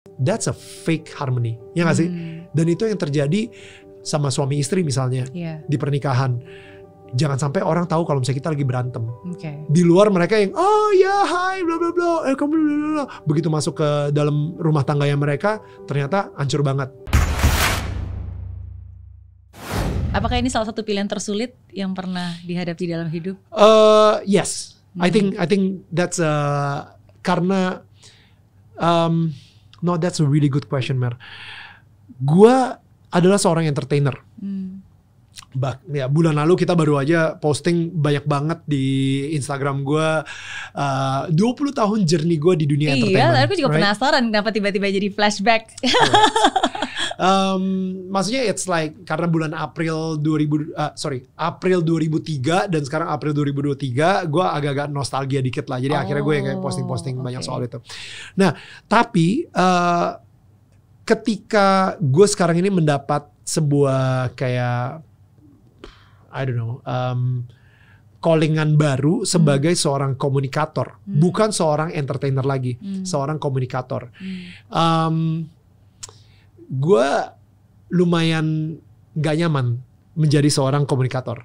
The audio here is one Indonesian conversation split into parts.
That's a fake harmony, ya gak sih? Dan itu yang terjadi sama suami istri misalnya di pernikahan. Jangan sampai orang tahu kalau misalnya kita lagi berantem. Di luar mereka yang oh ya hai bla bla bla, kamu bla bla bla. Begitu masuk ke dalam rumah tangganya mereka, ternyata hancur banget. Apakah ini salah satu pilihan tersulit yang pernah dihadapi dalam hidup? Yes, I think that's karena no, that's a really good question, Mer. Gua adalah seorang entertainer. Ya, bulan lalu kita baru aja posting banyak banget di Instagram gue 20 tahun journey gue di dunia entertainment. Iya, aku juga penasaran kenapa tiba-tiba jadi flashback. Maksudnya it's like karena bulan April 2003 dan sekarang April 2023 gue agak-agak nostalgia dikit lah. Jadi akhirnya gue yang kayak posting-posting banyak soal itu. Nah, tapi ketika gue sekarang ini mendapat sebuah kayak I don't know, callingan baru sebagai seorang komunikator, bukan seorang entertainer lagi, seorang komunikator. Gue lumayan gak nyaman menjadi seorang komunikator,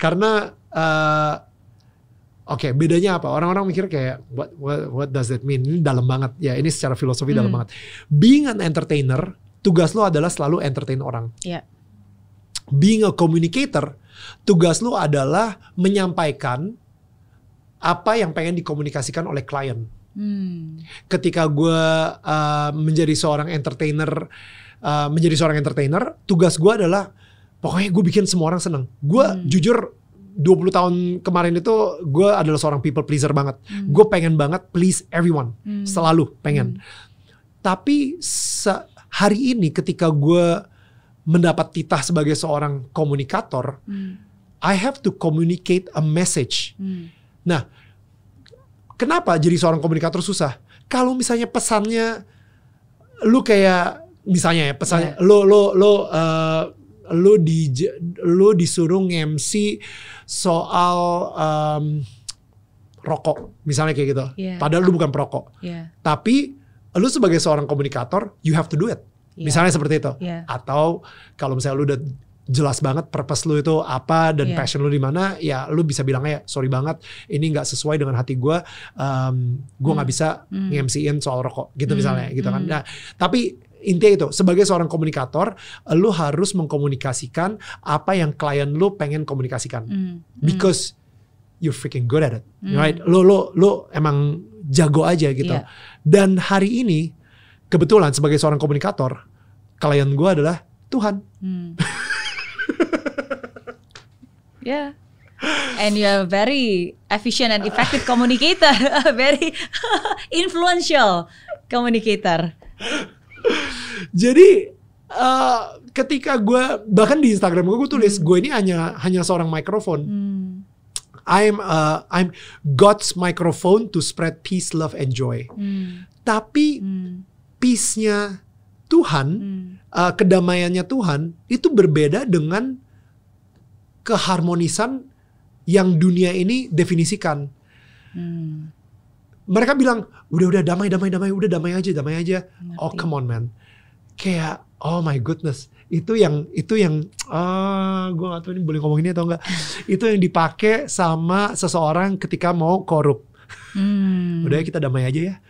karena Oke, bedanya apa? Orang-orang mikir kayak what does that mean? Ini dalam banget. Ya, ini secara filosofi dalam banget. Being an entertainer, tugas lo adalah selalu entertain orang. Yeah. Being a communicator, tugas lo adalah menyampaikan apa yang pengen dikomunikasikan oleh klien. Ketika gue menjadi seorang entertainer, tugas gue adalah pokoknya gue bikin semua orang seneng. Gue jujur 20 tahun kemarin itu gue adalah seorang people pleaser banget. Gue pengen banget please everyone. Selalu pengen. Tapi hari ini ketika gue mendapat titah sebagai seorang komunikator, I have to communicate a message. Nah, kenapa jadi seorang komunikator susah? Kalau misalnya pesannya lu kayak misalnya ya pesannya lu disuruh nge-MC soal rokok misalnya kayak gitu. Padahal lu bukan perokok. Tapi lu sebagai seorang komunikator you have to do it. Misalnya seperti itu. Atau kalau misalnya lu udah jelas banget purpose lu itu apa dan passion lu di mana, ya lu bisa bilangnya sorry banget ini nggak sesuai dengan hati gue nggak bisa nge-MC-in soal rokok gitu misalnya gitu kan. Nah, tapi intinya itu, sebagai seorang komunikator, lu harus mengkomunikasikan apa yang klien lu pengen komunikasikan. Because you're freaking good at it, right? Lu emang jago aja gitu. Dan hari ini, kebetulan sebagai seorang komunikator, klien gue adalah Tuhan. Yeah. And you're a very efficient and effective communicator, very influential communicator. Jadi ketika gue bahkan di Instagram gue tulis gue ini hanya seorang mikrofon. I'm God's microphone to spread peace, love, and joy. Tapi peace-nya Tuhan, kedamaiannya Tuhan itu berbeda dengan keharmonisan yang dunia ini definisikan. Mereka bilang udah damai, udah damai aja. Oh come on man, kayak oh my goodness, itu yang gue gak tahu ini boleh ngomong ini atau enggak. Itu yang dipakai sama seseorang ketika mau korup. Udah kita damai aja ya.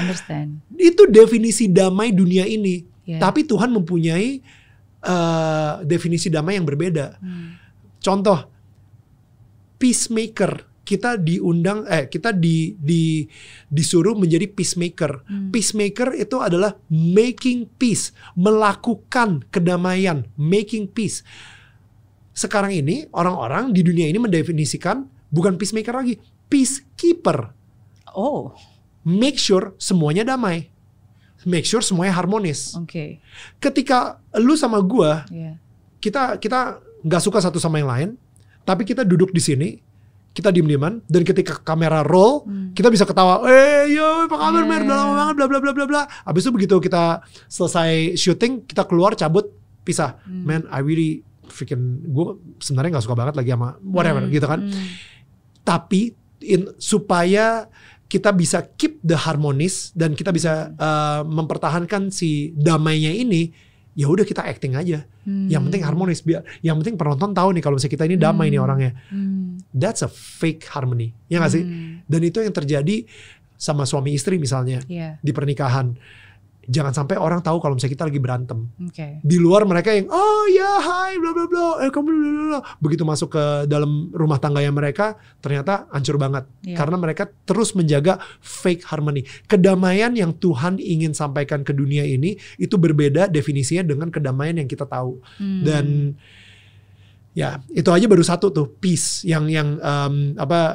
Understand. Itu definisi damai dunia ini. Tapi Tuhan mempunyai definisi damai yang berbeda. Contoh, peacemaker. Kita disuruh menjadi peacemaker. Peacemaker itu adalah making peace, melakukan kedamaian, making peace. Sekarang ini orang-orang di dunia ini mendefinisikan bukan peacemaker lagi, peacekeeper. Oh. Make sure semuanya damai. Make sure semuanya harmonis. Ketika lu sama gua, kita nggak suka satu sama yang lain, tapi kita duduk di sini. Kita diem-dieman, dan ketika kamera roll, kita bisa ketawa, yo, apa kabar, Mer, udah lama banget, bla bla bla bla bla. Abis itu begitu kita selesai syuting, kita keluar, cabut, pisah. Man, I really freaking, gue sebenarnya nggak suka banget lagi sama whatever gitu kan. Tapi supaya kita bisa keep the harmonis dan kita bisa mempertahankan si damainya ini, ya udah kita acting aja. Yang penting harmonis, yang penting penonton tahu nih kalau misalnya kita ini damai nih orangnya. That's a fake harmony, ya nggak sih? Dan itu yang terjadi sama suami istri misalnya di pernikahan. Jangan sampai orang tahu kalau misalnya kita lagi berantem. Di luar mereka yang oh ya hai bla bla bla, kamu bla bla bla. Begitu masuk ke dalam rumah tangganya mereka ternyata hancur banget. Karena mereka terus menjaga fake harmony. Kedamaian yang Tuhan ingin sampaikan ke dunia ini itu berbeda definisinya dengan kedamaian yang kita tahu. Dan ya itu aja baru satu tuh, peace yang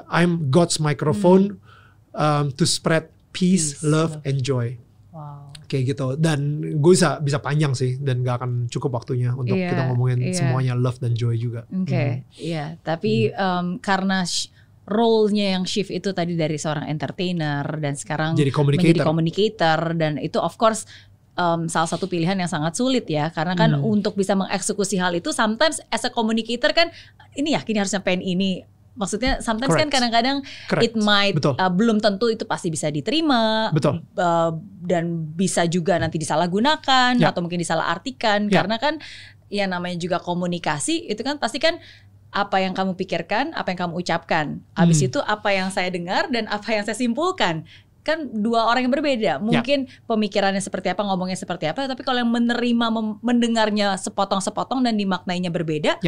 I'm God's microphone to spread peace, love and joy. Wow. Kayak gitu. Dan gue bisa panjang sih dan gak akan cukup waktunya untuk kita ngomongin semuanya love dan joy juga. Iya. Tapi karena role-nya yang shift itu tadi dari seorang entertainer dan sekarang menjadi communicator, dan itu of course salah satu pilihan yang sangat sulit ya, karena kan untuk bisa mengeksekusi hal itu sometimes as a communicator kan ini harus nyampein ini. Maksudnya sometimes kan kadang-kadang it might belum tentu itu pasti bisa diterima. Dan bisa juga nanti disalahgunakan atau mungkin disalahartikan karena kan ya namanya juga komunikasi itu kan pasti kan apa yang kamu pikirkan, apa yang kamu ucapkan. Habis itu apa yang saya dengar dan apa yang saya simpulkan. Kan dua orang yang berbeda. Mungkin pemikirannya seperti apa, ngomongnya seperti apa, tapi kalau yang menerima mendengarnya sepotong-sepotong dan dimaknainya berbeda,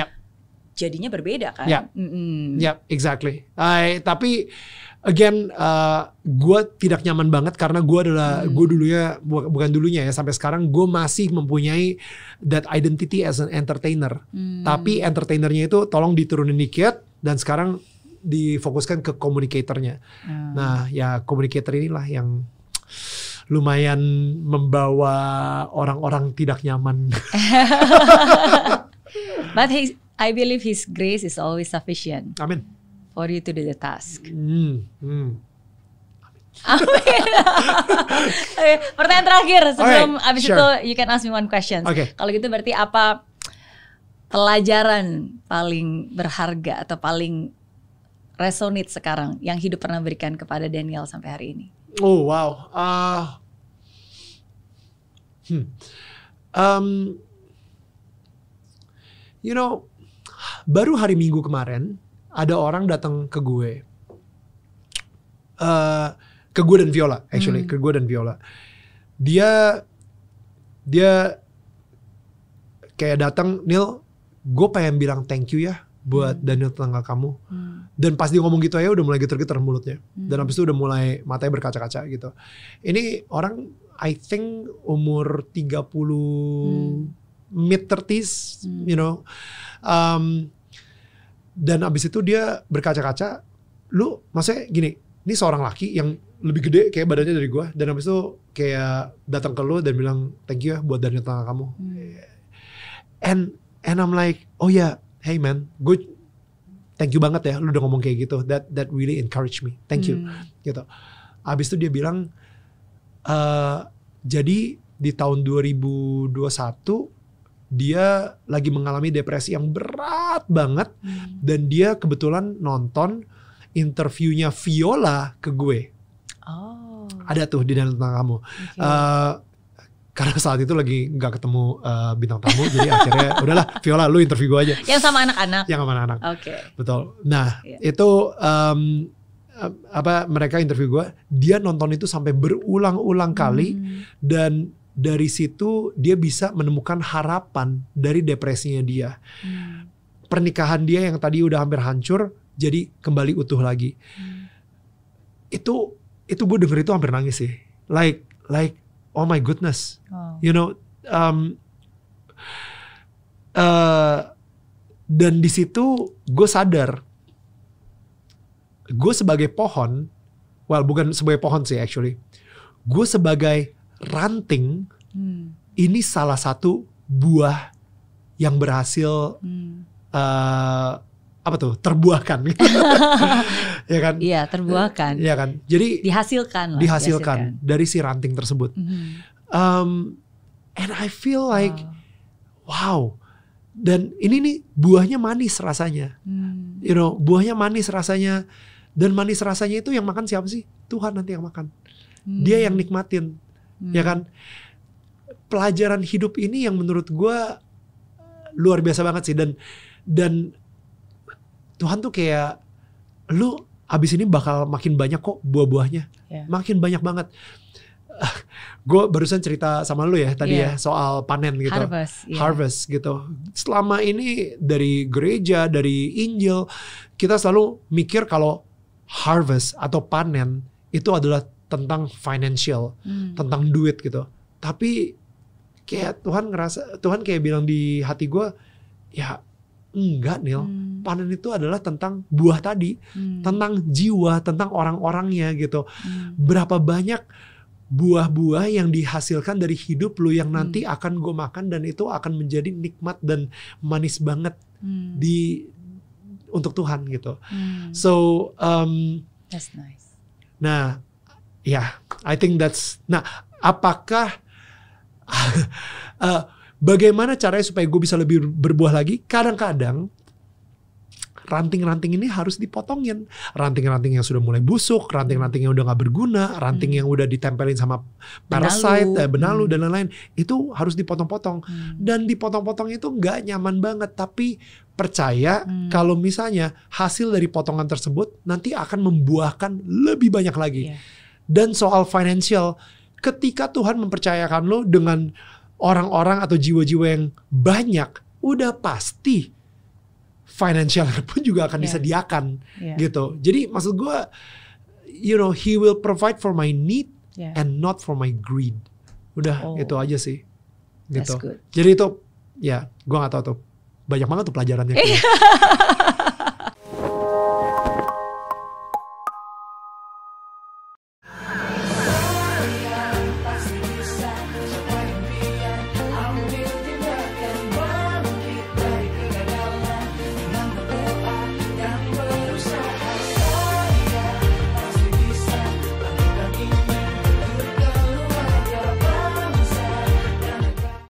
jadinya berbeda kan. Exactly. Tapi again, gue tidak nyaman banget karena gue dulunya, bukan dulunya ya, sampai sekarang gue masih mempunyai that identity as an entertainer. Tapi entertainernya itu tolong diturunin dikit dan sekarang difokuskan ke communicatornya. Nah ya communicator inilah yang lumayan membawa orang-orang tidak nyaman. But I believe His grace is always sufficient. Amin. For you to do the task. Amin. Pertanyaan terakhir sebelum abis itu you can ask me one question. Kalau gitu berarti apa pelajaran paling berharga atau paling resonate sekarang yang hidup pernah berikan kepada Daniel sampai hari ini? Oh wow. You know, baru hari Minggu kemarin ada orang datang ke gue dan Viola, actually ke gue dan Viola. Dia kayak datang, Neil, gue pengen bilang thank you ya buat Daniel tetangga kamu. Dan pas dia ngomong gitu aja udah mulai getar-getar mulutnya. Dan habis itu udah mulai matanya berkaca-kaca gitu. Ini orang I think umur 30 mid-30s, you know. Dan abis itu dia berkaca-kaca, lu maksudnya gini, ini seorang laki yang lebih gede kayak badannya dari gue, dan abis itu kayak datang ke lu dan bilang thank you ya buat Daniel tetangga kamu. And I'm like, oh yeah, hey man, gue thank you banget ya, lu udah ngomong kayak gitu. That really encourage me, thank you. Gitu. Abis itu dia bilang, jadi di tahun 2021 dia lagi mengalami depresi yang berat banget. Dan dia kebetulan nonton interviewnya Viola ke gue. Ada tuh di dalam tentang kamu. Karena saat itu lagi gak ketemu bintang tamu. Jadi akhirnya udahlah Viola lu interview gue aja. Yang sama anak-anak. Yang sama anak-anak. Betul. Nah itu mereka interview gue. Dia nonton itu sampai berulang-ulang kali. Dan dari situ dia bisa menemukan harapan dari depresinya dia. Pernikahan dia yang tadi udah hampir hancur jadi kembali utuh lagi. Itu gue denger itu hampir nangis sih. Like oh my goodness. You know, dan di situ gue sadar gue sebagai pohon, bukan sebagai pohon sih actually. Gue sebagai ranting, ini salah satu buah yang berhasil terbuahkan. Ya kan? Iya, terbuahkan. Iya kan? Jadi dihasilkan dari si ranting tersebut. And I feel like wow. Dan ini nih buahnya manis rasanya. You know, buahnya manis rasanya. Dan manis rasanya itu yang makan siapa sih? Tuhan nanti yang makan. Dia yang nikmatin, ya kan? Pelajaran hidup ini yang menurut gue luar biasa banget sih. Dan Tuhan tuh kayak, lu abis ini bakal makin banyak kok buah-buahnya. Makin banyak banget. Gue barusan cerita sama lu ya tadi ya soal panen gitu. Harvest gitu. Selama ini dari gereja, dari Injil, kita selalu mikir kalau harvest atau panen itu adalah tentang financial, tentang duit gitu. Tapi kayak Tuhan kayak bilang di hati gue, ya enggak Neil, panen itu adalah tentang buah tadi, tentang jiwa, tentang orang-orangnya gitu. Berapa banyak buah-buah yang dihasilkan dari hidup lu yang nanti akan gue makan dan itu akan menjadi nikmat dan manis banget untuk Tuhan gitu. So that's nice. Nah, I think that's. Nah, apakah bagaimana caranya supaya gue bisa lebih berbuah lagi? Kadang-kadang ranting-ranting ini harus dipotongin. Ranting-ranting yang sudah mulai busuk, ranting-ranting yang udah gak berguna, ranting yang udah ditempelin sama parasite, benalu dan lain-lain, itu harus dipotong-potong. Dan dipotong-potong itu gak nyaman banget, tapi percaya kalau misalnya hasil dari potongan tersebut nanti akan membuahkan lebih banyak lagi. Dan soal financial, ketika Tuhan mempercayakan lo dengan orang-orang atau jiwa-jiwa yang banyak, udah pasti financial pun juga akan disediakan gitu. Jadi maksud gue, He will provide for my need and not for my greed. Udah itu aja sih. Gitu. Jadi itu, gue gak tahu tuh. Banyak banget tuh pelajarannya.